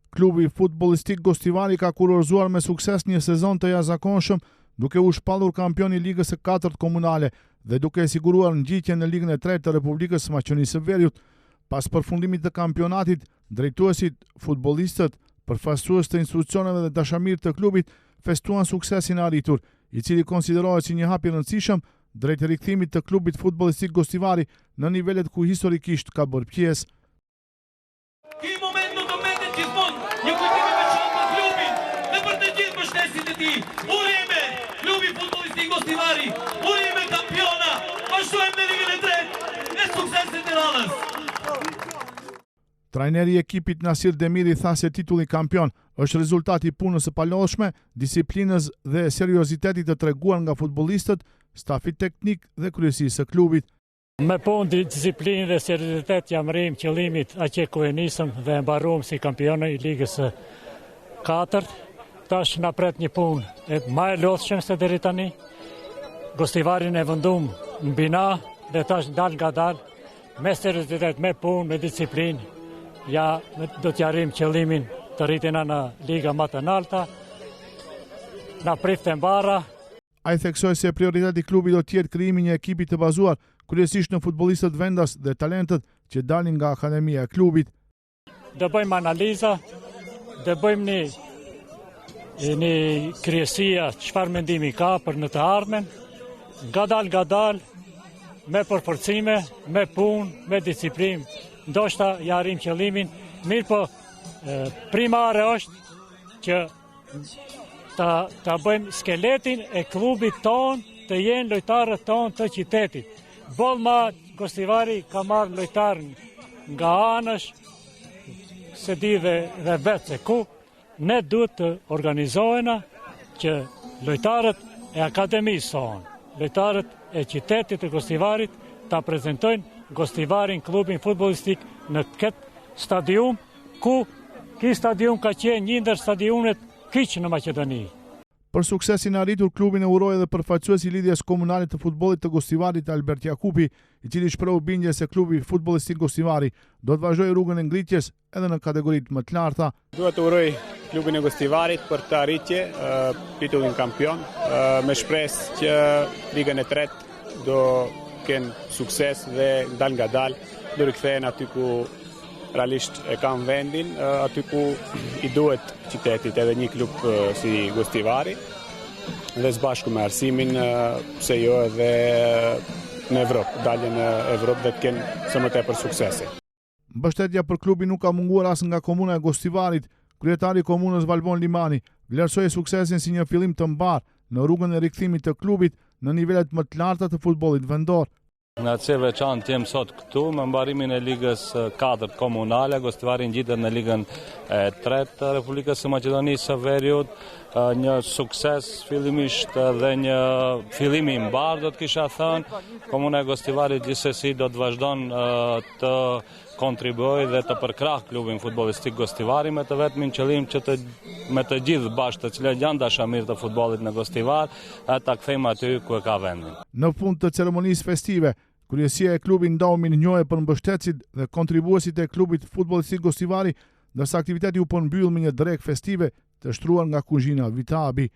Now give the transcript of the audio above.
Klubi futbollistik Gostivari ka kurorzuar me sukses një sezon të jashtëzakonshëm, duke u shpallur kampion i Ligës së 4 komunale dhe duke siguruar ngjitjen në Ligën e 3 të Republikës së Maqedonisë së Veriut. Pas përfundimit të kampionatit, drejtuesit, futbollistët, përfaqësues të institucioneve dhe dashamirët të klubit festuan suksesin arritur, i cili konsiderohet si një hap i rëndësishëm drejt rikthimit të klubit futbollistik Gostivari në nivelet ku historikisht ka bërë pjesë. Ky moment do të mbetet gjithmonë një kujtim i veçantë për klubin dhe për të gjithë mbështetësit e tij. Urime klubi futbollistik Gostivari, urime kampiona, vazhdojmë në Ligën e 3 me suksesin e radhës. Trajneri i ekipit Nasir Demiri tha se titulli kampion është rezultati i punës së palodhshme, disiplinës dhe seriozitetit të treguar nga futbollistët, stafit teknik dhe kryesisë së klubit. Me punë, disiplinë dhe seriozitet jam rrim qëllimit aqe ku e nisëm dhe e mbarruam si kampionë i Ligës së 4. Tash na pret një punë e më e lodhshme se deri tani. Gostivarin e vëndum në bina dhe tash dal nga dal me seriozitet, me punë, me disiplinë. Ja, do t'ja arrijm qëllimin të rritina në liga më të larta. Na prit të mbara. Ai theksoi se prioriteti i klubit do të jetë krijimi një ekipi të bazuar kryesisht në futbollistët vendas dhe talentet që dalin nga akademia e klubit. Do bëjmë analiza, do bëjmë një kryesia çfarë mendimi ka për në të ardhmen, ngadal, me përforcime, me punë, me disiplinë. Ndoshta ja arrim qëllimin, mirë po primare është që ta bëjmë skeletin e klubit ton, të jenë lojtarët ton të qytetit. Bollma Gostivari ka marrë lojtar nga anësh, se di dhe vetë se ku, ne duhet të organizohena që lojtarët e akademisë tonë, lojtarët e qytetit të Gostivarit ta prezantojnë Gostivarin, klubin futbollistik në këtë stadium, ku ky stadium ka qenë një ndër stadiumet kyç në Maqedoni. Për suksesin arritur, klubin e uroi edhe përfaqësuesi i lidhjes komunale të futbollit të Gostivarit Albert Jakupi, i cili shprehu bindje se klubi futbollistik Gostivari do të vazhdojë rrugën e ngritjes edhe në kategoritë më të larta. Dua të uroj klubin e Gostivarit për të arritje titullin kampion, me shpresë që Ligën e 3 do kenë sukses dhe dal nga dal, do rikthehen aty ku realisht e kanë vendin, aty ku i duhet qytetit edhe një klub si Gostivari, dhe së bashku me arsimin, pse jo edhe në Evropë, daljen në Evropë dhe të kenë së më tepër suksese. Mbështetja për klubin nuk ka munguar as nga komuna e Gostivarit. Kryetari i komunës Valbon Limani vlerësoi suksesin si një fillim të mbar në rrugën e rikthimit të klubit në nivelet më të larta të futbollit vendor. Nga që veçantë jem sot këtu me mbarimin e Ligës 4 komunale, Gostivari ngjitet në Ligën e 3 të Republikës së Maqedonisë së Veriut, një sukses fillimisht dhe një fillim i mbar, do të kisha thënë. Komuna e Gostivarit gjithsesi do të vazhdon të kontribuoj dhe të përkrah klubin futbollistik Gostivari me të vetmin qëllim që me të gjithë bashkë të cilët janë dashamirë të futbollit në Gostivar, ta kthejmë aty ku e ka vendin. Në fund të ceremonisë festive, kryesia e klubit ndau mirënjohje për mbështetësit dhe kontribuesit e klubit futbollistik Gostivari, ndërsa aktiviteti u përmbyll me një drekë festive të shtruar nga kuzhina Vitabi.